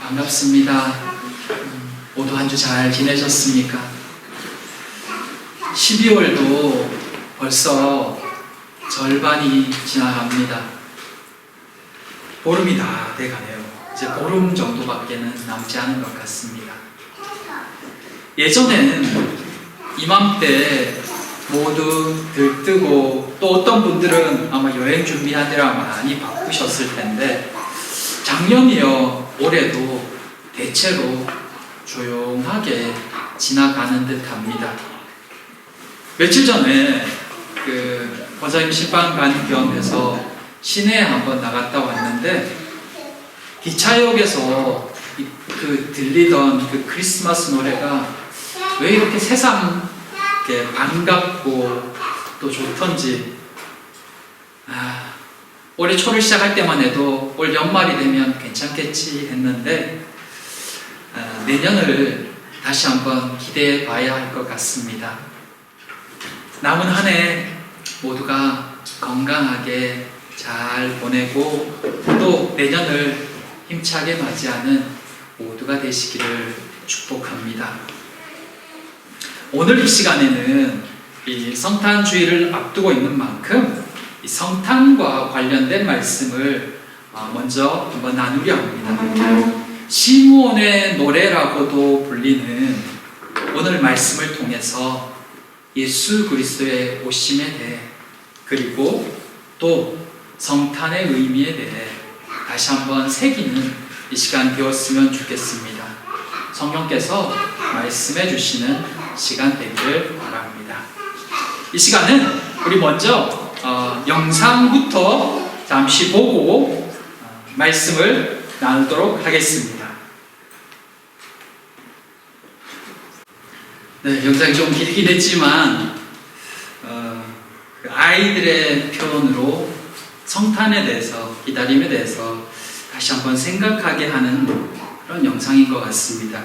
반갑습니다. 모두 한 주 잘 지내셨습니까? 12월도 벌써 절반이 지나갑니다. 보름이 다 돼가네요. 이제 보름 정도밖에는 남지 않은 것 같습니다. 예전에는 이맘때 모두 들뜨고 또 어떤 분들은 아마 여행 준비하느라 많이 바쁘셨을 텐데 작년이요 올해도 대체로 조용하게 지나가는 듯합니다. 며칠 전에 권사님 신방간 겸해서 시내에 한번 나갔다 왔는데 기차역에서 들리던 그 크리스마스 노래가 왜 이렇게 새삼 반갑고 또 좋던지 올해 초를 시작할 때만 해도 올 연말이 되면 괜찮겠지 했는데 내년을 다시 한번 기대해 봐야 할 것 같습니다. 남은 한 해 모두가 건강하게 잘 보내고 또 내년을 힘차게 맞이하는 모두가 되시기를 축복합니다. 오늘 이 시간에는 이 성탄주의를 앞두고 있는 만큼 이 성탄과 관련된 말씀을 먼저 한번 나누려 합니다. 시므온의 노래라고도 불리는 오늘 말씀을 통해서 예수 그리스도의 오심에 대해 그리고 또 성탄의 의미에 대해 다시 한번 새기는 이 시간 되었으면 좋겠습니다. 성령께서 말씀해 주시는 시간 되기를 바랍니다. 이 시간은 우리 먼저 영상부터 잠시 보고 말씀을 나누도록 하겠습니다. 네, 영상이 좀 길긴 했지만 아이들의 표현으로 성탄에 대해서, 기다림에 대해서 다시 한번 생각하게 하는 그런 영상인 것 같습니다.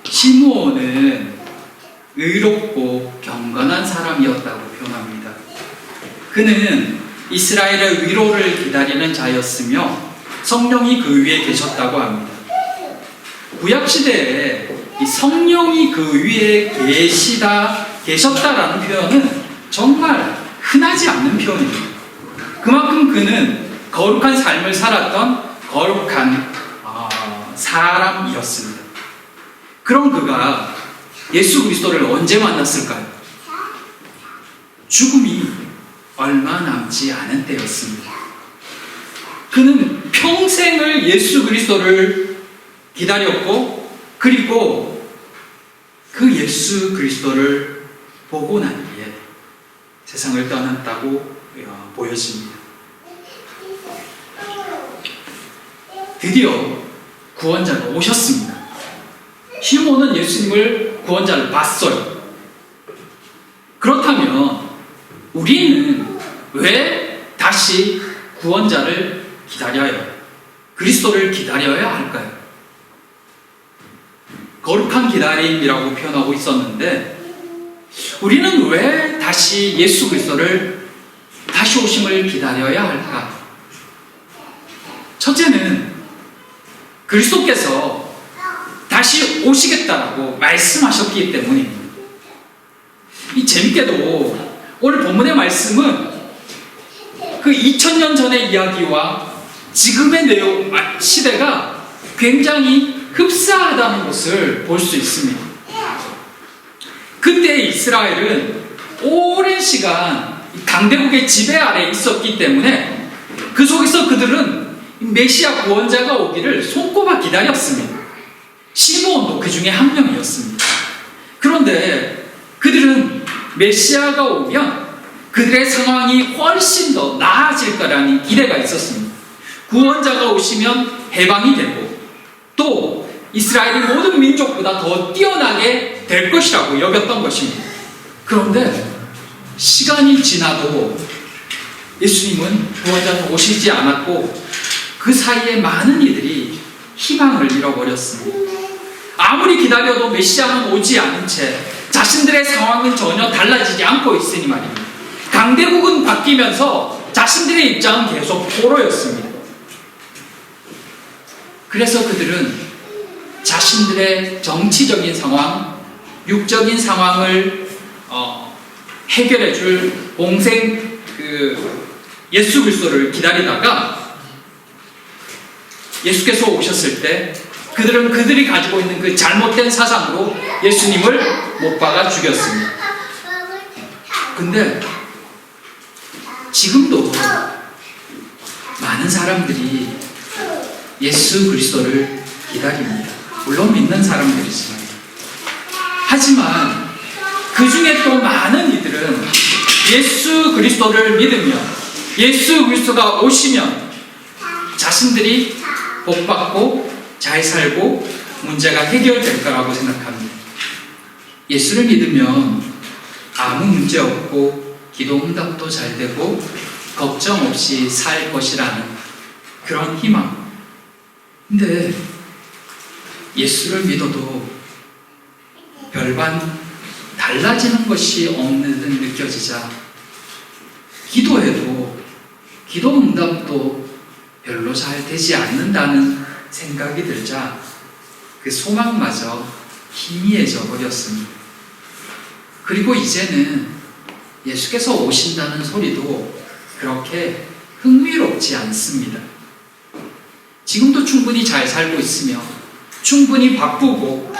시므온은 의롭고 경건한 사람이었다고 표현합니다. 그는 이스라엘의 위로를 기다리는 자였으며 성령이 그 위에 계셨다고 합니다. 구약시대에 이 성령이 그 위에 계셨다라는 표현은 정말 흔하지 않는 표현입니다. 그만큼 그는 거룩한 삶을 살았던 거룩한 사람이었습니다. 그런 그가 예수 그리스도를 언제 만났을까요? 죽음이 얼마 남지 않은 때였습니다. 그는 평생을 예수 그리스도를 기다렸고 그리고 그 예수 그리스도를 보고 난 뒤에 세상을 떠났다고 보여집니다. 드디어 구원자가 오셨습니다. 시므온은 예수님을 구원자를 봤어요. 그렇다면 우리는 왜 다시 구원자를 기다려요? 그리스도를 기다려야 할까요? 거룩한 기다림이라고 표현하고 있었는데 우리는 왜 다시 예수 그리스도를 다시 오심을 기다려야 할까? 첫째는 그리스도께서 다시 오시겠다라고 말씀하셨기 때문입니다. 이 재밌게도 오늘 본문의 말씀은 그 2000년 전의 이야기와 지금의 내용, 시대가 굉장히 흡사하다는 것을 볼 수 있습니다. 그때 이스라엘은 오랜 시간 강대국의 지배 아래 있었기 때문에 그 속에서 그들은 메시아 구원자가 오기를 손꼽아 기다렸습니다. 시므온도 그 중에 한 명이었습니다. 그런데 그들은 메시아가 오면 그들의 상황이 훨씬 더 나아질 거라는 기대가 있었습니다. 구원자가 오시면 해방이 되고 또 이스라엘이 모든 민족보다 더 뛰어나게 될 것이라고 여겼던 것입니다. 그런데 시간이 지나도 예수님은 구원자는 오시지 않았고 그 사이에 많은 이들이 희망을 잃어버렸습니다. 아무리 기다려도 메시아는 오지 않은 채 자신들의 상황은 전혀 달라지지 않고 있으니 말입니다. 강대국은 바뀌면서 자신들의 입장은 계속 포로였습니다. 그래서 그들은 자신들의 정치적인 상황, 육적인 상황을 해결해 줄 공생 예수 그리스도를 기다리다가 예수께서 오셨을 때 그들은 그들이 가지고 있는 그 잘못된 사상으로 예수님을 못 박아 죽였습니다. 근데 지금도 많은 사람들이 예수 그리스도를 기다립니다. 물론 믿는 사람들이지만. 하지만 그 중에 또 많은 이들은 예수 그리스도를 믿으며 예수 그리스도가 오시면 자신들이 복받고 잘 살고 문제가 해결될 거라고 생각합니다. 예수를 믿으면 아무 문제 없고 기도 응답도 잘 되고 걱정 없이 살 것이라는 그런 희망. 근데 예수를 믿어도 별반 달라지는 것이 없는 듯 느껴지자 기도해도 기도 응답도 별로 잘 되지 않는다는 생각이 들자 그 소망마저 희미해져 버렸습니다. 그리고 이제는 예수께서 오신다는 소리도 그렇게 흥미롭지 않습니다. 지금도 충분히 잘 살고 있으며 충분히 바쁘고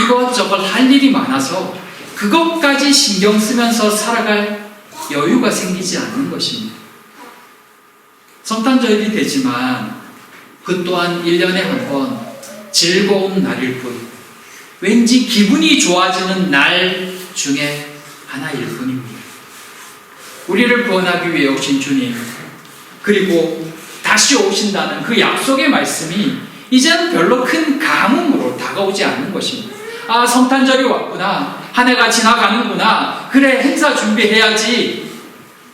이것저것 할 일이 많아서 그것까지 신경 쓰면서 살아갈 여유가 생기지 않는 것입니다. 성탄절이 되지만 그 또한 1년에 한 번 즐거운 날일 뿐 왠지 기분이 좋아지는 날 중에 하나일 뿐입니다. 우리를 구원하기 위해 오신 주님, 그리고 다시 오신다는 그 약속의 말씀이 이제는 별로 큰 감흥으로 다가오지 않는 것입니다. 아, 성탄절이 왔구나. 한 해가 지나가는구나. 그래, 행사 준비해야지.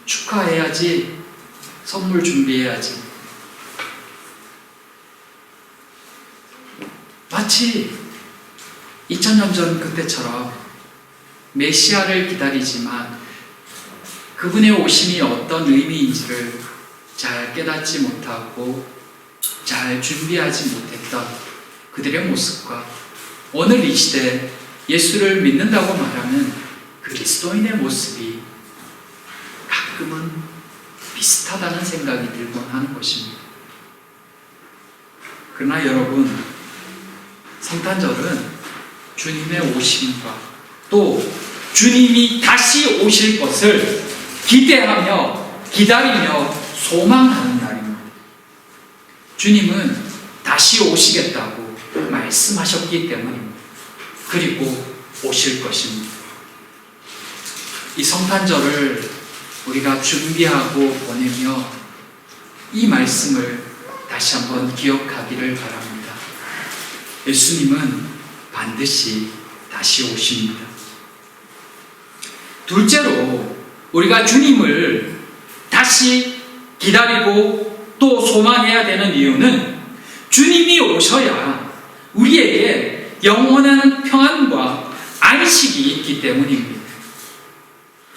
축하해야지. 선물 준비해야지. 마치 2000년 전 그때처럼 메시아를 기다리지만 그분의 오심이 어떤 의미인지를 잘 깨닫지 못하고 잘 준비하지 못했던 그들의 모습과 오늘 이 시대 예수를 믿는다고 말하는 그리스도인의 모습이 가끔은 비슷하다는 생각이 들곤 하는 것입니다. 그러나 여러분, 성탄절은 주님의 오심과 또 주님이 다시 오실 것을 기대하며 기다리며 소망하는 날입니다. 주님은 다시 오시겠다고 말씀하셨기 때문입니다. 그리고 오실 것입니다. 이 성탄절을 우리가 준비하고 보내며 이 말씀을 다시 한번 기억하기를 바랍니다. 예수님은 반드시 다시 오십니다. 둘째로 우리가 주님을 다시 기다리고 또 소망해야 되는 이유는 주님이 오셔야 우리에게 영원한 평안과 안식이 있기 때문입니다.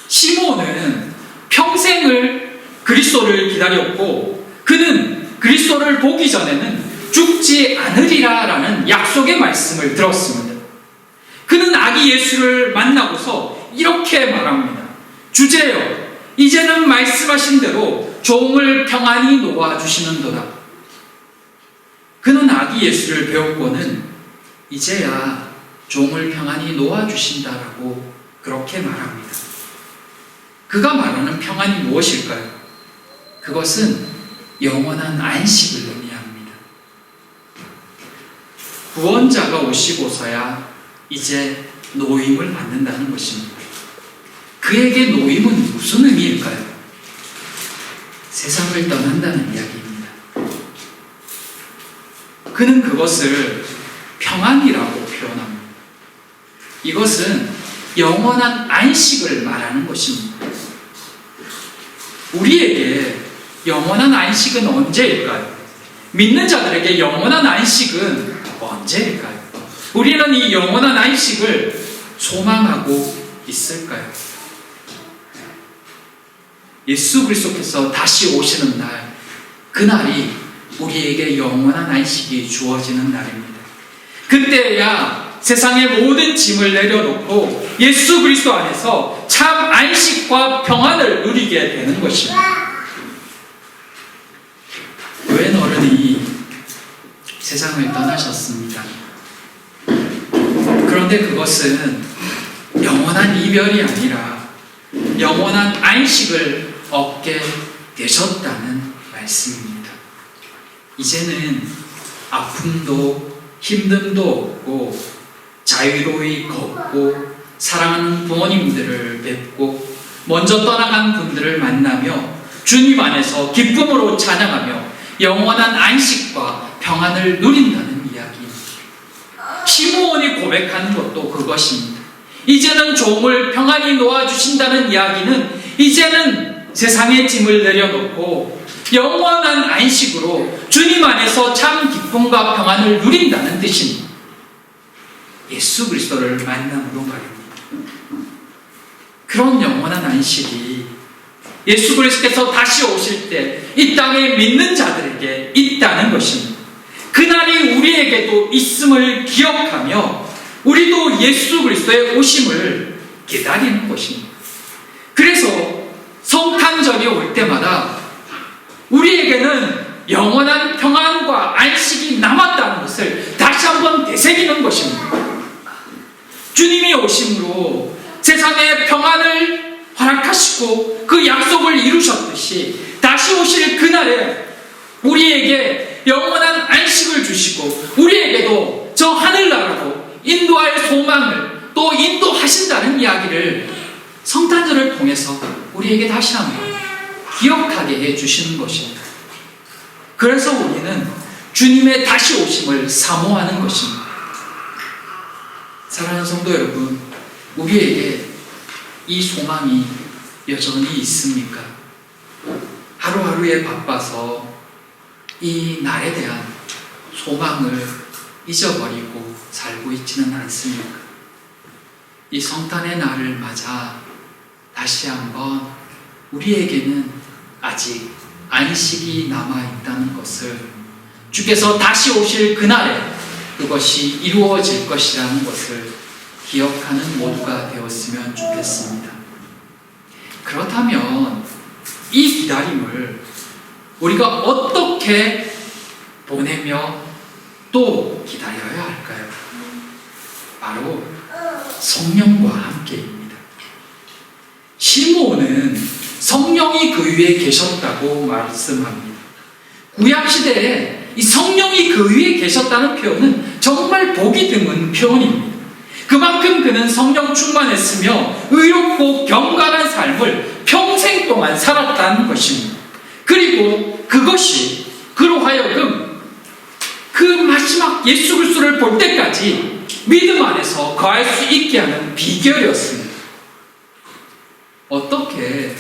시몬은 평생을 그리스도를 기다렸고 그는 그리스도를 보기 전에는 죽지 않으리라라는 약속의 말씀을 들었습니다. 그는 아기 예수를 만나고서 이렇게 말합니다. 주제여, 이제는 말씀하신 대로 종을 평안히 놓아주시는도다. 그는 아기 예수를 배웠고는 이제야 종을 평안히 놓아주신다라고 그렇게 말합니다. 그가 말하는 평안이 무엇일까요? 그것은 영원한 안식을 의미합니다. 구원자가 오시고서야 이제 노임을 받는다는 것입니다. 그에게 노임은 무슨 의미일까요? 세상을 떠난다는 이야기입니다. 그는 그것을 평안이라고 표현합니다. 이것은 영원한 안식을 말하는 것입니다. 우리에게 영원한 안식은 언제일까요? 믿는 자들에게 영원한 안식은 언제일까요? 우리는 이 영원한 안식을 소망하고 있을까요? 예수 그리스도께서 다시 오시는 날, 그날이 우리에게 영원한 안식이 주어지는 날입니다. 그때야 세상의 모든 짐을 내려놓고 예수 그리스도 안에서 참 안식과 평안을 누리게 되는 것입니다. 웬 어른이 세상을 떠나셨습니다. 그런데 그것은 영원한 이별이 아니라 영원한 안식을 얻게 되셨다는 말씀입니다. 이제는 아픔도 힘듦도 없고 자유로이 걷고 사랑하는 부모님들을 뵙고 먼저 떠나간 분들을 만나며 주님 안에서 기쁨으로 찬양하며 영원한 안식과 평안을 누린다는 이야기입니다. 시므온이 고백하는 것도 그것입니다. 이제는 종을 평안히 놓아주신다는 이야기는 이제는 세상의 짐을 내려놓고 영원한 안식으로 주님 안에서 참 기쁨과 평안을 누린다는 뜻입니다. 예수 그리스도를 만남으로 말입니다. 그런 영원한 안식이 예수 그리스도께서 다시 오실 때 이 땅에 믿는 자들에게 있다는 것입니다. 그날이 우리에게도 있음을 기억하며 우리도 예수 그리스도의 오심을 기다리는 것입니다. 그래서 성탄절이 올 때마다 우리에게는 영원한 평안과 안식이 남았다는 것을 다시 한번 되새기는 것입니다. 주님이 오심으로 세상에 평안을 허락하시고 그 약속을 이루셨듯이 다시 오실 그날에 우리에게 영원한 안식을 주시고 우리에게도 저 하늘나라로 인도할 소망을 또 인도하신다는 이야기를 성탄절을 통해서 우리에게 다시 한번 기억하게 해주시는 것입니다. 그래서 우리는 주님의 다시 오심을 사모하는 것입니다. 사랑하는 성도 여러분, 우리에게 이 소망이 여전히 있습니까? 하루하루에 바빠서 이 날에 대한 소망을 잊어버리고 살고 있지는 않습니까? 이 성탄의 날을 맞아 다시 한번 우리에게는 아직 안식이 남아있다는 것을, 주께서 다시 오실 그날에 그것이 이루어질 것이라는 것을 기억하는 모두가 되었으면 좋겠습니다. 그렇다면 이 기다림을 우리가 어떻게 보내며 또 기다려야 할까요? 바로 성령과 함께입니다. 시므온은 성령이 그 위에 계셨다고 말씀합니다. 구약시대에 이 성령이 그 위에 계셨다는 표현은 정말 보기 드문 표현입니다. 그만큼 그는 성령 충만했으며 의롭고 경건한 삶을 평생 동안 살았다는 것입니다. 그리고 그것이 그로 하여금 그 마지막 예수 그리스도를 볼 때까지 믿음 안에서 거할 수 있게 하는 비결이었습니다. 어떻게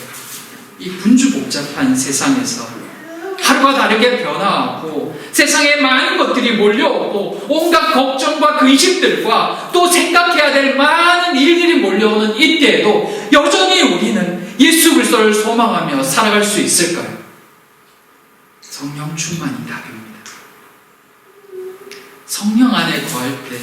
이 분주복잡한 세상에서 하루가 다르게 변화하고 세상에 많은 것들이 몰려오고 온갖 걱정과 근심들과 또 생각해야 될 많은 일들이 몰려오는 이때에도 여전히 우리는 예수 그리스도를 소망하며 살아갈 수 있을까요? 성령 충만이 답입니다. 성령 안에 거할 때,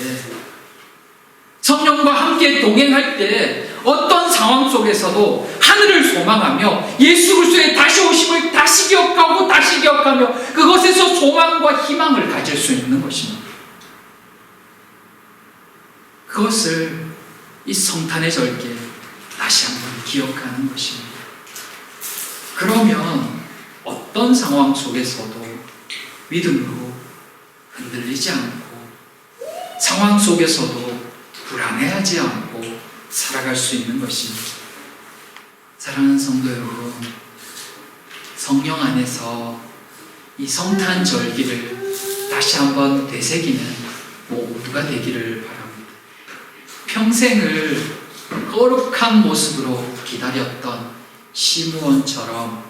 성령과 함께 동행할 때 어떤 상황 속에서도 하늘을 소망하며 예수 그리스도의 다시 오심을 다시 기억하고 다시 기억하며 그것에서 소망과 희망을 가질 수 있는 것입니다. 그것을 이 성탄의 절기에 다시 한번 기억하는 것입니다. 그러면 어떤 상황 속에서도 믿음으로 흔들리지 않고 상황 속에서도 불안해하지 않고 살아갈 수 있는 것입니다. 사랑하는 성도 여러분, 성령 안에서 이 성탄 절기를 다시 한번 되새기는 모두가 되기를 바랍니다. 평생을 거룩한 모습으로 기다렸던 시므온처럼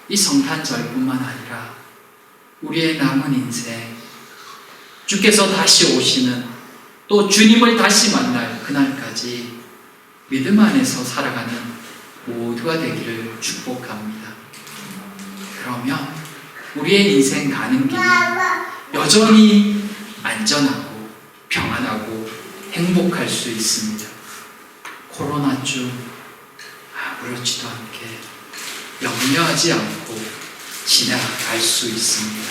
이 성탄절뿐만 아니라 우리의 남은 인생, 주께서 다시 오시는 또 주님을 다시 만날 그날까지 믿음 안에서 살아가는 모두가 되기를 축복합니다. 그러면 우리의 인생 가는 길이 여전히 안전하고 평안하고 행복할 수 있습니다. 코로나쯤 아무렇지도 않게 염려하지 않고 지나갈 수 있습니다.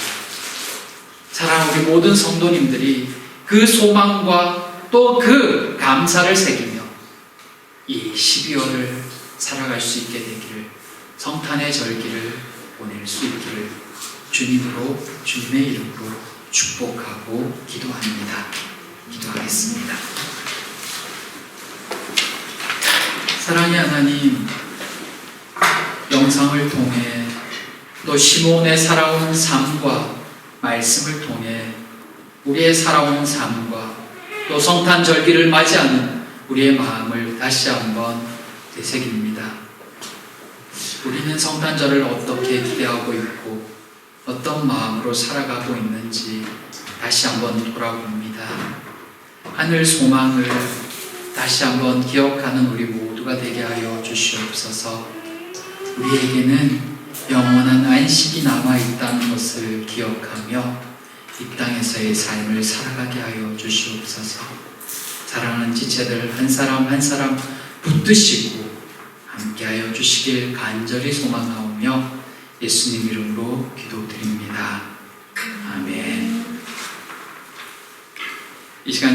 사랑하는 우리 모든 성도님들이 그 소망과 또 그 감사를 새기며 이 12월을 살아갈 수 있게 되기를, 성탄의 절기를 보낼 수 있기를 주님으로, 주님의 이름으로 축복하고 기도합니다. 기도하겠습니다. 사랑의 하나님, 영상을 통해 또 시몬의 살아온 삶과 말씀을 통해 우리의 살아온 삶과 또 성탄 절기를 맞이하는 우리의 마음을 다시 한번 되새깁니다. 우리는 성탄절을 어떻게 기대하고 있고 어떤 마음으로 살아가고 있는지 다시 한번 돌아봅니다. 하늘 소망을 다시 한번 기억하는 우리 모두가 되게 하여 주시옵소서. 우리에게는 영원한 안식이 남아있다는 것을 기억하며 이 땅에서의 삶을 살아가게 하여 주시옵소서. 사랑하는 지체들 한 사람 한 사람 붙드시고 함께하여 주시길 간절히 소망하오며 예수님 이름으로 기도드립니다. 아멘. 이 시간